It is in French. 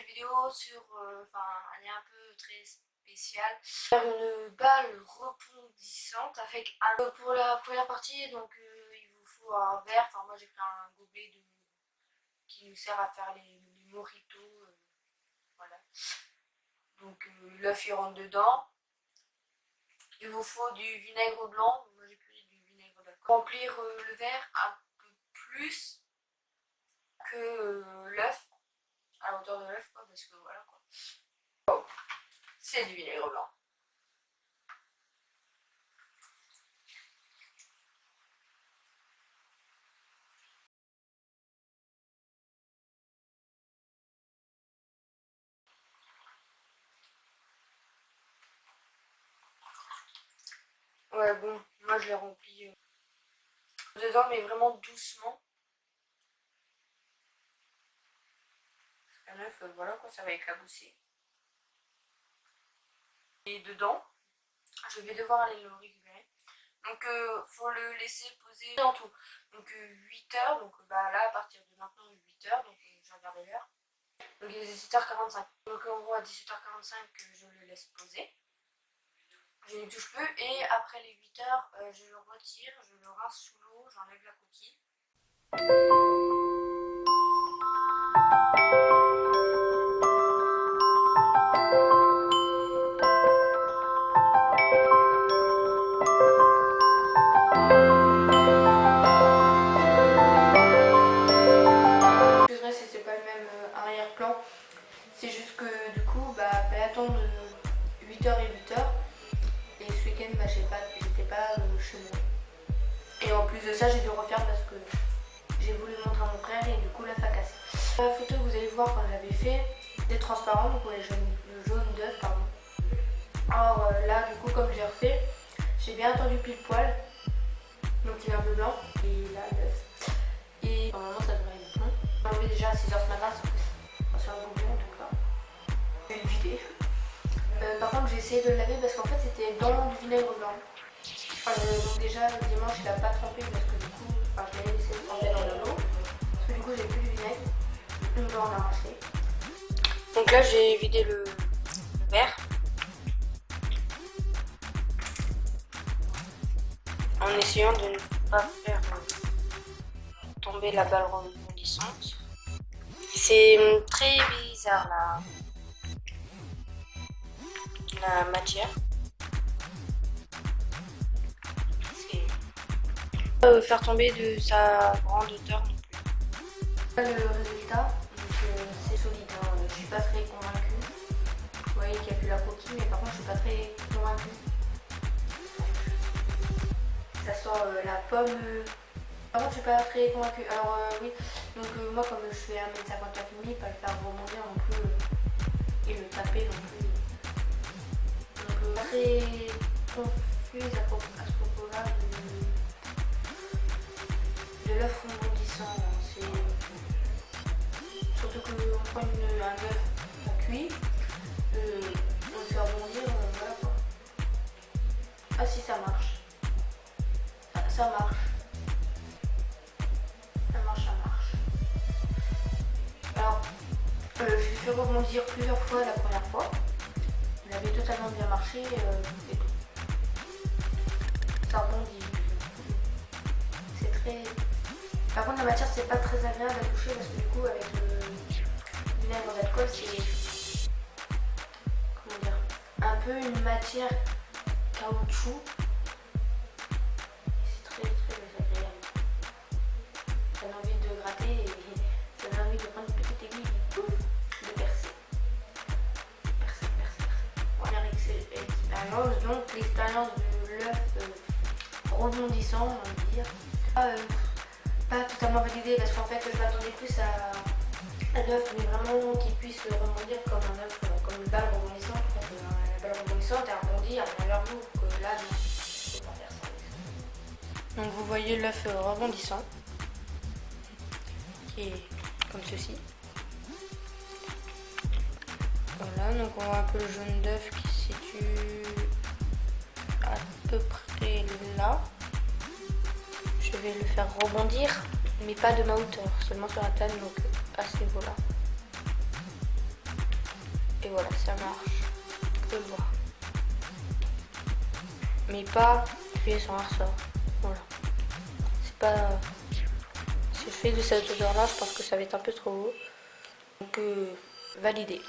vidéo sur, elle est un peu très spéciale. Faire une balle rebondissante avec un... Pour la première partie, donc il vous faut un verre. Enfin moi j'ai pris un gobelet qui nous sert à faire les mojitos. Voilà. Donc l'œuf il rentre dedans. Il vous faut du vinaigre blanc. Moi j'ai pris du vinaigre d'alcool. Remplir le verre un peu plus que l'œuf, à la hauteur de l'œuf quoi, parce que voilà quoi. Oh, c'est du vinaigre blanc. Ouais bon, moi je l'ai rempli dedans mais vraiment doucement. Parce qu'un œuf, voilà quoi, ça va éclabousser. Et dedans, je vais devoir aller le récupérer. Donc faut le laisser poser en tout. Donc 8 heures, donc là à partir de maintenant 8 heures, donc j'ai regardé l'heure. Donc il est 17h45. Donc en gros à 17h45 je le laisse poser. Je ne touche plus et après les 8 heures je le retire, je le rince sous l'eau, j'enlève la coquille. Arrière-plan, c'est juste que du coup fallait attendre 8h et 8h et ce week-end j'étais pas chez moi et en plus de ça j'ai dû refaire parce que j'ai voulu montrer à mon frère et du coup l'œuf a cassé. La photo que vous allez voir quand j'avais fait était transparent, donc ouais, le jaune d'œuf pardon. Alors là du coup comme j'ai refait, j'ai bien attendu pile poil, donc il est un peu blanc et là l'œuf et normalement ça devrait être bon. J'ai enlevé déjà à 6h ce matin, sur un gobelet en tout cas. Je vais le vider. Par contre j'ai essayé de le laver parce qu'en fait c'était dans du vinaigre blanc. Donc déjà le dimanche il a pas trempé parce que du coup je l'avais laissé tremper dans de l'eau. Parce que du coup j'ai plus de vinaigre. On va en arracher. Donc là j'ai vidé le verre. En essayant de ne pas faire tomber la balle rebondissante. C'est très bizarre la matière. C'est faire tomber de sa grande hauteur non plus. Le résultat, c'est solide. Hein. Je suis pas très convaincue. Vous voyez qu'il n'y a plus la coquille, mais par contre je suis pas très convaincue. Ça sent la pomme. Par contre je suis pas très convaincue. Alors oui, donc moi comme je fais 1m59,5, pas le faire rebondir non plus et le taper non plus. Donc très confuse à ce propos-là de l'œuf rebondissant. Surtout qu'on prend un œuf cuit, on le fait rebondir, voilà quoi. Ah si ça marche. Ça marche. Alors, je l'ai fait rebondir plusieurs fois la première fois. Il avait totalement bien marché et tout. Ça rebondit. C'est très... Par contre la matière c'est pas très agréable à toucher parce que du coup avec le vinaigre d'alcool c'est... Comment dire, un peu une matière caoutchouc. Ça donne envie de gratter et ça donne envie de prendre une petite aiguille et de percer. Première expérience, donc l'expérience de l'œuf rebondissant, on va dire. Pas totalement validé parce qu'en fait je m'attendais plus à un œuf mais vraiment qui puisse rebondir comme un œuf, comme une balle rebondissante. En fait, la balle rebondissante elle rebondit à travers l'eau, que là non, je peux pas faire ça. Donc vous voyez l'œuf rebondissant. Et comme ceci. Voilà, donc on voit un peu le jaune d'œuf qui se situe à peu près là. Je vais le faire rebondir, mais pas de ma hauteur, seulement sur la table, donc à ce niveau-là. Et voilà, ça marche. Vous pouvez le voir. Mais pas appuyer sur un ressort. Voilà. C'est pas... Si je fais de cette hauteur là, je pense que ça va être un peu trop haut. Donc valider.